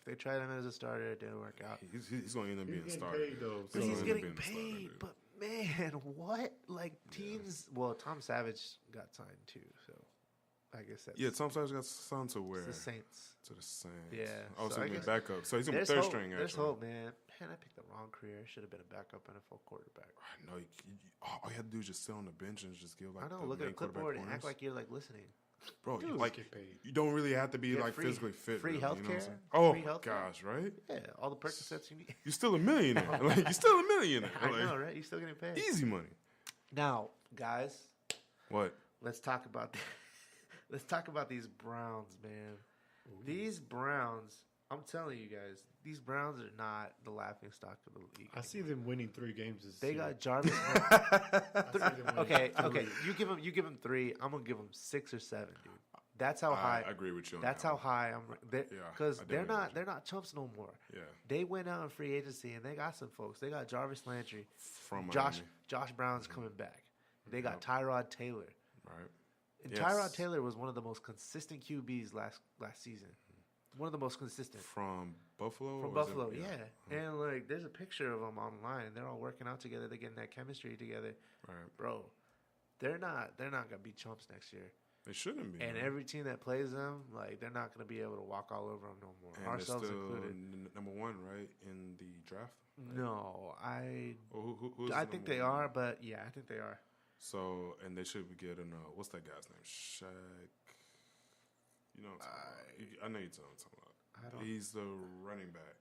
they tried him as a starter, it didn't work out. He's going to end up being He's getting started. paid, though. But So he's gonna getting end up being a starter, paid. dude. But man, what? Like teams? Well, Tom Savage got signed too, so I guess that's Yeah, Tom Savage got signed to where? the Saints. To the Saints. Yeah, Oh, so so I he's guess- backup. So he's gonna be There's third hope. string. There's Actually, hope, man. Man, I picked the wrong career. Should have been a backup NFL quarterback. I know. All you have to do is just sit on the bench and just give like I know. the Look at main a clipboard and quarterback act like you're like listening. bro. Dudes Like get paid. you don't really have to be Yeah, like free- physically fit. free really, you know what I'm healthcare, saying? Oh free healthcare. gosh, right? Yeah, all the Percocets you need. You're still a millionaire. Like you're still a millionaire. I Like, know, right? You're still getting paid. easy money. Now, guys, What? let's talk about let's talk about these Browns, man. These Browns, I'm telling you guys, these Browns are not the laughing stock of the league. I see them winning 3 games this They year. got Jarvis. I see them winning okay, 3. okay. You give him 3. I'm gonna give him 6 or 7, dude. That's how high. I agree with you. On That's that how one. high I'm. Yeah, Because I they're definitely not agree. they're not chumps no more. Yeah, They went out in free agency and they got some folks. They got Jarvis Landry, from Josh Miami, Brown's coming back. They got Tyrod Taylor. right? And Yes. Tyrod Taylor was one of the most consistent QBs last season. One of the most consistent From Buffalo. from or is it- Buffalo, yeah. And like, there's a picture of them online. They're all working out together. They're getting that chemistry together, Right. bro. They're not gonna be chumps next year. They shouldn't be. And man. every team that plays them, like, they're not gonna be able to walk all over them no more. And Ourselves they're still included. number 1, right, in the draft. No, Well, who's I the think number they 1? are, but yeah, I think they are. So, and they should be getting what's that guy's name? Shaq. You know what I'm talking about. I know you're talking about. I don't. He's the running back.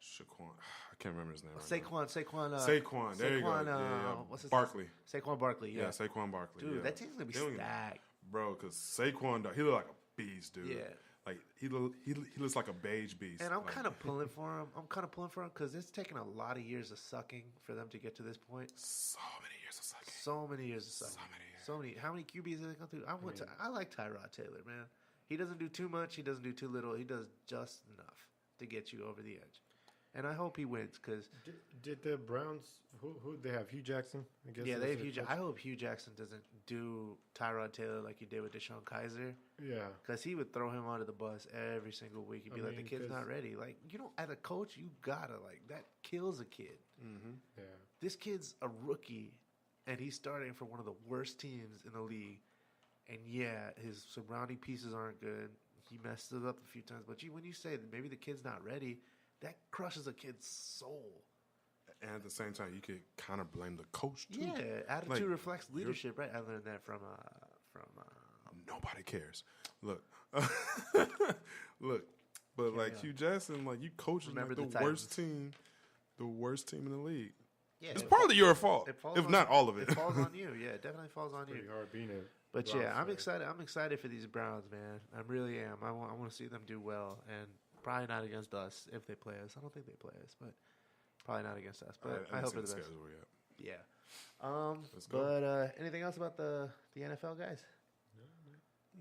Shaquan. I can't remember his name. Right Saquon. now. Saquon. There you go. Saquon, Yeah. what's his Barkley. Saquon Barkley. Yeah. Yeah, Saquon Barkley. dude, yeah. that team's gonna be They don't even- stacked. Bro, because Saquon, he look like a beast, dude. Yeah. Like he looks like a beige beast. And I'm Like, kind of pulling for him. because it's taken a lot of years of sucking for them to get to this point. so many years of sucking. So many years of sucking. So many years. So many. How many QBs have they gone through? I like Tyrod Taylor, man. He doesn't do too much. He doesn't do too little. He does just enough to get you over the edge. And I hope he wins because Did the Browns, who they have? Hugh Jackson, I guess. yeah, is they have their Hugh. coach? I hope Hugh Jackson doesn't do Tyrod Taylor like he did with Deshaun Kaiser. Yeah. Because he would throw him under the bus every single week. He'd be like, the mean, kid's 'cause- not ready. Like, you know, as a coach, you gotta, like, that kills a kid. Yeah. This kid's a rookie, and he's starting for one of the worst teams in the league. And yeah, his surrounding pieces aren't good. He messed it up a few times. But when you say that maybe the kid's not ready, that crushes a kid's soul. And at the same time, you could kind of blame the coach too. Yeah, attitude Like, reflects leadership, right? I learned that from Nobody cares. Look, look, but like on. Hugh Jackson, like you coaching Remember like the the worst team in the league. yeah. It's partly your fault, it falls if on- not all of it. It falls on you. Yeah, it definitely falls on you. Pretty hard being a. But Browns yeah, I'm fan. excited. I'm excited for these Browns, man. I really am. I want to see them do well, and probably not against us if they play us. I don't think they play us, but probably not against us. But I hope for the best. Yeah. Let's go. But anything else about the NFL guys?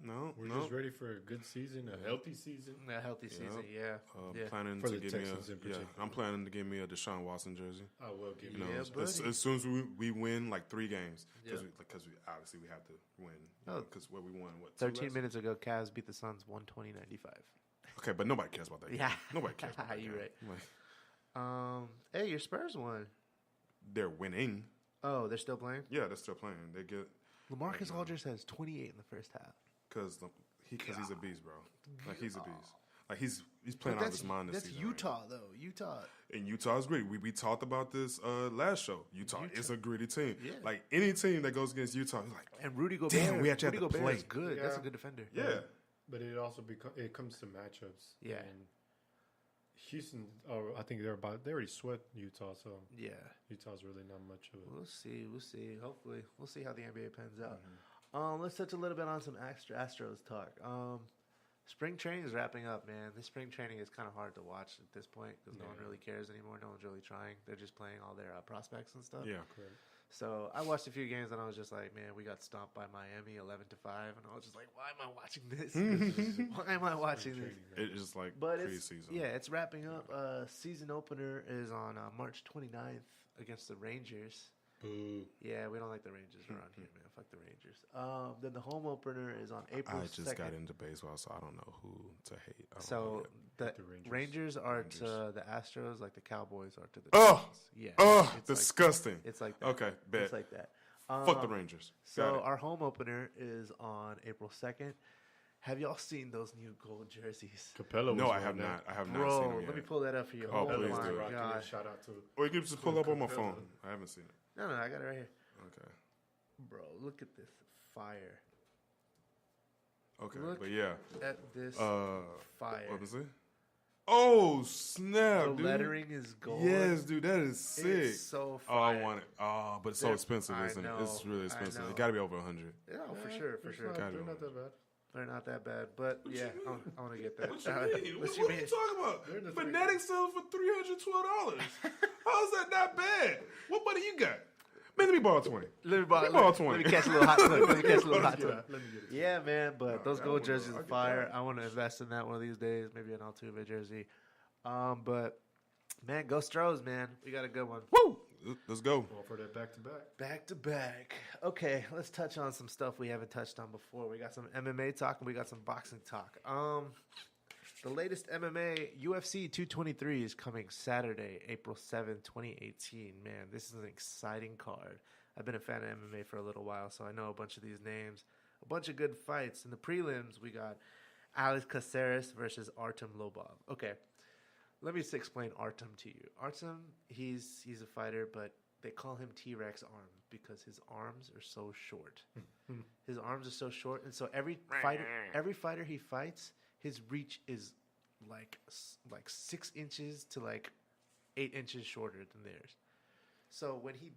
No, We're no. just ready for a good season, a healthy season. A healthy season, yeah. Yeah. Planning For to the give Texans me in a yeah. particular. I'm planning to give me a Deshaun Watson jersey. I will give You you. know, Yeah, as buddy. soon as we win like 3 games, because Yeah. we obviously we have to win. Oh. Because where we won what 2 13 last- minutes ago, Cavs beat the Suns 120-95. Okay, but nobody cares about that. Yeah. Game. Nobody cares about that. You're game. right. Like, Hey, your Spurs won. they're winning. Oh, they're still playing? Yeah, they're still playing. They get LaMarcus Aldridge has 28 in the first half. because he's a beast, bro. Like he's a beast. Like he's playing out of his mind this That's season. Utah, though. Utah. And Utah's gritty. We talked about this last show. Utah is a gritty team. Yeah. Like any team that goes against Utah, he's like, And Rudy Gobert. Damn, we actually Rudy have to Gobert play. is good. That's a Yeah. good defender. yeah. But it also it comes to matchups. Yeah. And Houston, I think they already swept Utah, so Yeah. Utah's really not much of it. We'll see. We'll see. Hopefully, we'll see how the NBA pans out. Mm-hmm. Let's touch a little bit on some extra Astros talk. Spring training is wrapping up, man. This spring training is kind of hard to watch at this point because no one Yeah. really cares anymore. No one's really trying. They're just playing all their prospects and stuff. Yeah. Correct. So I watched a few games and I was just like, man, we got stomped by Miami 11-5, and I was just like, why am I watching this? Why am I watching this? Training, right? It's just like But it's preseason. yeah, it's wrapping up. Season opener is on March 29th against the Rangers. Boo. Yeah, we don't like the Rangers around here, man. Fuck the Rangers. Then the home opener is on April 2nd. I just got into baseball, so I don't know who to hate. I don't know So yet. the The Rangers are Rangers. to the Astros like the Cowboys are to the Oh! Giants. Yeah. Oh, it's like, disgusting. it's like that. Okay, bet. It's like that. Fuck the Rangers. Got So it. our home opener is on April 2nd. Have y'all seen those new gold jerseys? Capella. No, was I have wearing that. not. I have not seen Bro, them yet. let me pull that up for you. Oh, Oh please my do. Rocking God. it. Shout out to. Or you can just pull up on my Capella. phone. I haven't seen it. No, I got it right here. Okay. Bro, look at this fire. Okay, Look but yeah. at this fire. What was it? Oh snap! The dude. lettering is gold. Yes, dude, that is sick. It's so Oh, fire. I want it. Oh, but it's so They're- expensive, I isn't know, it? It's really I expensive. know. It got to be over 100. Yeah, for Yeah, sure, for it's sure. not- Gotta They're be not that bad. They're not that bad, but yeah, I want to get that. What you mean? What What you you mean? talking about? They're the Fanatic selling for $312. How is that not bad? What money you got? Man, let me borrow 20. Let me borrow let 20. me catch a little hot tub. Let me catch a little hot Let me tub. get it. Yeah, man, but those I gold wanna- jerseys I'll are get fire. that. I want to invest in that one of these days. Maybe an Altuve jersey. But man, go Stros, man. We got a good one. Woo! Let's go. Going for that back to back. Back to back. Okay, let's touch on some stuff we haven't touched on before. We got some MMA talk and we got some boxing talk. The latest MMA, UFC 223 is coming Saturday, April 7th, 2018. Man, this is an exciting card. I've been a fan of MMA for a little while, so I know a bunch of these names. A bunch of good fights. In the prelims, we got Alex Caceres versus Artem Lobov. Okay, let me just explain Artem to you. Artem, he's a fighter, but they call him T-Rex arms because his arms are so short. His arms are so short, and so every fighter he fights, his reach is like 6 inches to like 8 inches shorter than theirs. So when he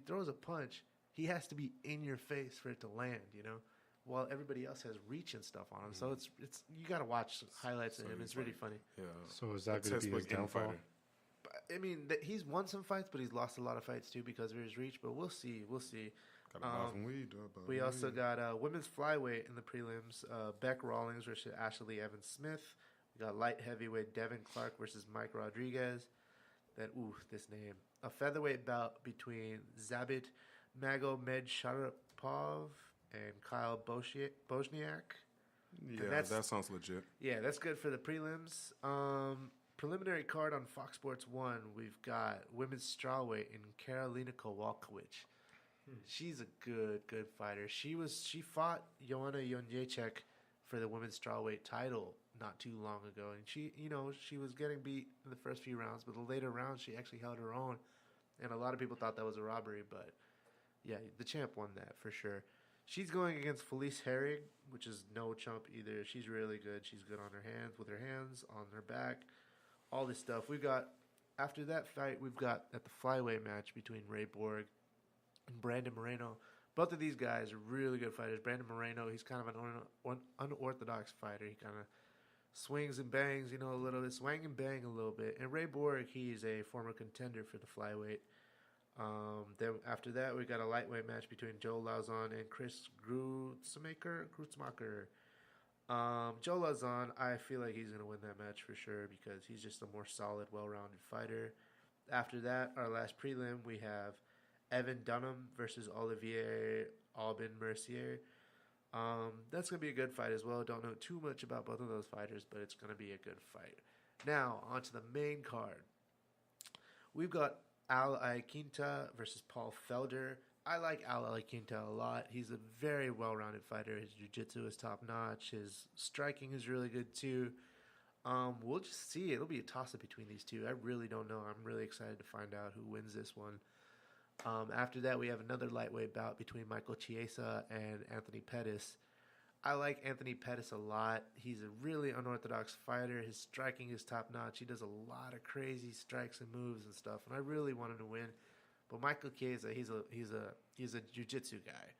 throws a punch, he has to be in your face for it to land, you know, while everybody else has reach and stuff on him. So it's you got to watch highlights of So him. he's It's really like- funny. Yeah. So is that going to be Textbook his downfall? infighter. But, I mean, he's won some fights, but he's lost a lot of fights too because of his reach. But we'll see. We'll see. Got a buy from weed, dog, buy We from also weed. got women's flyweight in the prelims. Beck Rawlings versus Ashley Evans Smith. We got light heavyweight Devin Clark versus Mike Rodriguez. Then, this name. A featherweight bout between Zabit Magomedsharapov and Kyle Bosniak. Yeah, that's- that sounds legit. Yeah, that's good for the prelims. Preliminary card on Fox Sports 1, we've got women's strawweight in Karolina Kowalkiewicz. She's a good fighter. She fought Joanna Jędrzejczyk for the women's strawweight title not too long ago, and she was getting beat in the first few rounds, but the later rounds she actually held her own, and a lot of people thought that was a robbery, but yeah, the champ won that for sure. She's going against Felice Herrig, which is no chump either. She's really good. She's good on her hands, with her hands, on her back, all this stuff. After that fight, we've got at the flyweight match between Ray Borg and Brandon Moreno. Both of these guys are really good fighters. Brandon Moreno, he's kind of an unorthodox fighter. He kind of swings and bangs, a little bit, swing and bang a little bit. And Ray Borg, he's a former contender for the flyweight. Then after that, we got a lightweight match between Joe Lauzon and Chris Grutzmacher. Joe Lauzon, I feel like he's going to win that match for sure because he's just a more solid, well-rounded fighter. After that, our last prelim, we have Evan Dunham versus Olivier Aubin Mercier. That's going to be a good fight as well. Don't know too much about both of those fighters, but it's going to be a good fight. Now, on to the main card. We've got Al Iaquinta versus Paul Felder. I like Al Iaquinta a lot. He's a very well-rounded fighter. His jiu-jitsu is top-notch. His striking is really good, too. We'll just see. It'll be a toss-up between these two. I really don't know. I'm really excited to find out who wins this one. After that, we have another lightweight bout between Michael Chiesa and Anthony Pettis. I like Anthony Pettis a lot. He's a really unorthodox fighter. His striking is top-notch. He does a lot of crazy strikes and moves and stuff, and I really want him to win. But Michael Chiesa, he's a jiu-jitsu guy.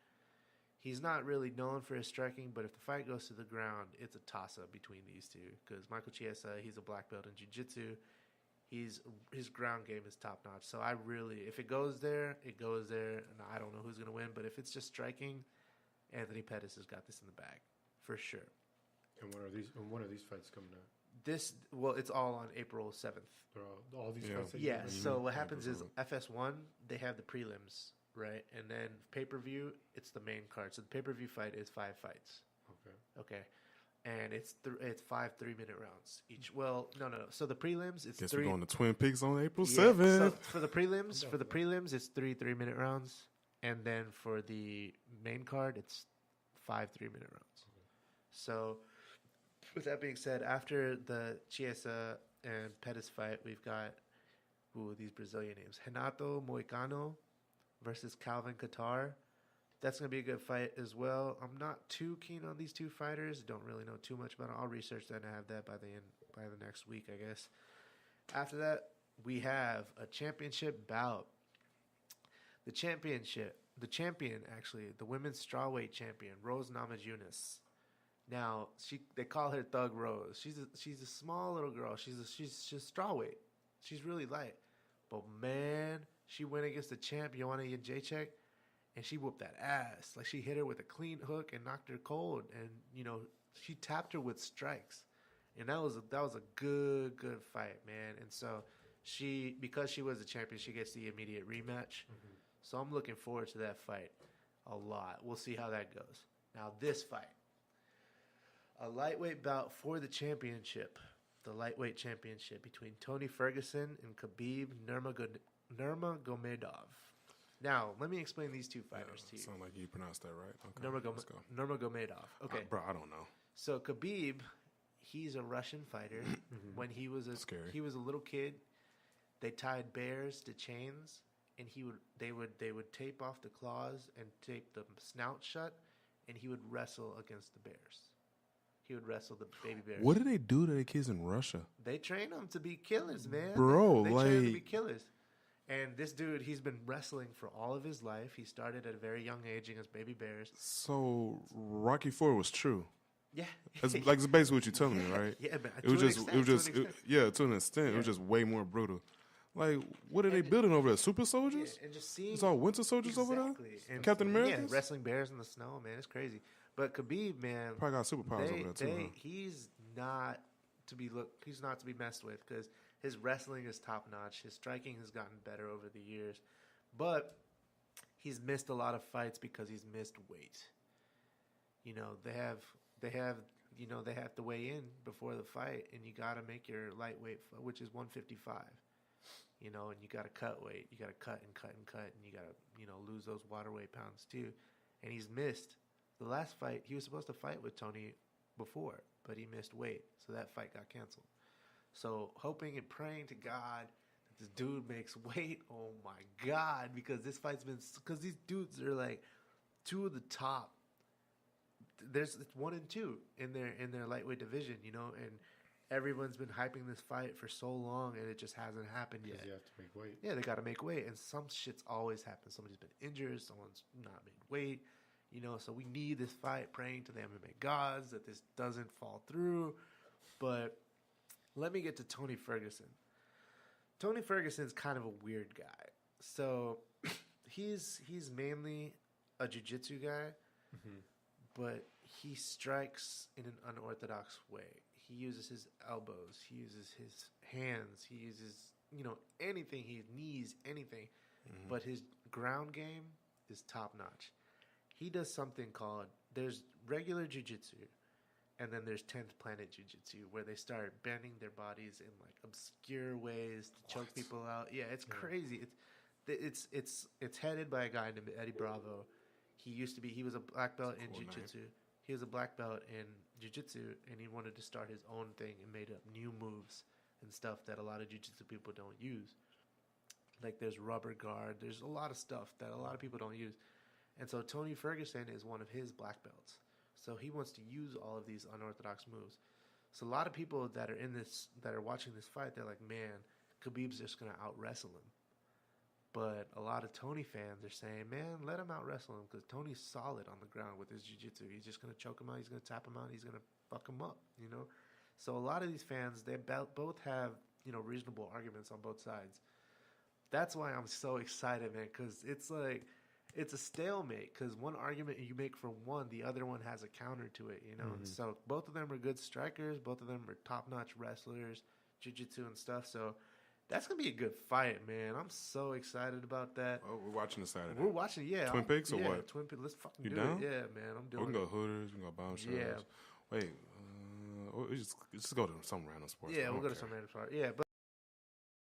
He's not really known for his striking, but if the fight goes to the ground, it's a toss-up between these two. Because Michael Chiesa, he's a black belt in jiu-jitsu. His ground game is top-notch. So if it goes there, it goes there. And I don't know who's going to win. But if it's just striking, Anthony Pettis has got this in the bag for sure. And when are these fights coming out? It's all on April 7th. All these Yeah. fights. that Yeah, you mentioned? so what happens is April FS1, they have the prelims right? And then pay-per-view, it's the main card. So the pay-per-view fight is 5 fights. Okay. And it's 5 3-minute rounds each. Well, no. So the prelims, it's Guess 3. we're going to Twin Peaks on April Yeah, 7th. so for the prelims, it's 3 3-minute rounds, and then for the main card, it's 5 3-minute rounds. So, with that being said, after the Chiesa and Pettis fight, we've got these Brazilian names: Renato Moicano versus Calvin Kattar. That's going to be a good fight as well. I'm not too keen on these two fighters. Don't really know too much about it. I'll research that and have that by the next week, I guess. After that, we have a championship bout. The champion, actually, the women's strawweight champion, Rose Namajunas. Now, they call her Thug Rose. She's a small little girl. She's strawweight. She's really light. But man, she went against the champ, Joanna Jędrzejczyk, and she whooped that ass. Like, she hit her with a clean hook and knocked her cold. And, she tapped her with strikes. And that was a good fight, man. And so because she was the champion, she gets the immediate rematch. Mm-hmm. So I'm looking forward to that fight a lot. We'll see how that goes. Now, this fight. A lightweight bout for the championship. The lightweight championship between Tony Ferguson and Khabib Nurmagomedov. Now, let me explain these two fighters to you. Sound like you pronounced that right. Okay, let's go. Nurmagomedov. Okay. Bro, I don't know. So Khabib, he's a Russian fighter. When he was a little kid, they tied bears to chains, and they would tape off the claws and tape the snout shut, and he would wrestle against the bears. He would wrestle the baby bears. What do they do to the kids in Russia? They train them to be killers, man. Bro, they train them to be killers. And this dude, he's been wrestling for all of his life. He started at a very young age against baby bears. So Rocky IV was true. Yeah, that's basically what you're telling me, right? Yeah, man. To an extent, it was just way more brutal. Like, what are they building over there? Super soldiers? Yeah, and just seeing it's all winter soldiers over there. And Captain America. Yeah, wrestling bears in the snow, man. It's crazy. But Khabib, man, probably got superpowers over there too. Huh? He's not to be messed with because his wrestling is top notch. His striking has gotten better over the years, but he's missed a lot of fights because he's missed weight. They have to weigh in before the fight, and you got to make your lightweight, which is 155. And you got to cut weight. You got to cut, and you got to lose those water weight pounds too. And he's missed. The last fight, he was supposed to fight with Tony before, but he missed weight, so that fight got canceled. So hoping and praying to God that this dude makes weight. Oh my God, because this fight's because these dudes are like two of the top. It's 1 and 2 in their lightweight division, and everyone's been hyping this fight for so long, and it just hasn't happened yet. You have to make weight. Yeah, they got to make weight, and some shit's always happened. Somebody's been injured, someone's not made weight. So we need this fight, praying to the MMA gods that this doesn't fall through. But let me get to Tony Ferguson. Tony Ferguson's kind of a weird guy. So he's mainly a jiu-jitsu guy, but he strikes in an unorthodox way. He uses his elbows. He uses his hands. He uses, anything. His knees, anything. But his ground game is top-notch. He does something called, there's regular jiu-jitsu, and then there's 10th planet jiu-jitsu, where they start bending their bodies in like obscure ways to choke people out. Yeah, it's crazy. It's headed by a guy named Eddie Bravo. He was a black belt in jiu-jitsu. He was a black belt in jiu-jitsu, and he wanted to start his own thing and made up new moves and stuff that a lot of jiu-jitsu people don't use. Like there's rubber guard. There's a lot of stuff that a lot of people don't use. And so Tony Ferguson is one of his black belts. So he wants to use all of these unorthodox moves. So a lot of people that are watching this fight, they're like, man, Khabib's just going to out-wrestle him. But a lot of Tony fans are saying, man, let him out-wrestle him because Tony's solid on the ground with his jiu-jitsu. He's just going to choke him out. He's going to tap him out. He's going to fuck him up, So a lot of these fans, they both have, reasonable arguments on both sides. That's why I'm so excited, man, because it's like – it's a stalemate because one argument you make for one, the other one has a counter to it, So both of them are good strikers. Both of them are top-notch wrestlers, jiu-jitsu and stuff. So That's gonna be a good fight, man. I'm so excited about that. Oh, we're watching this Saturday. We're watching, yeah. Twin Peaks or what? Twin Peaks. Let's fucking You do down? it. Yeah, man. I'm We doing can it. go Hooters. We can go Bounce Shows. Yeah. Wait, let's just go to some random sports. Yeah, I we'll don't go to care. some random spot. Yeah, but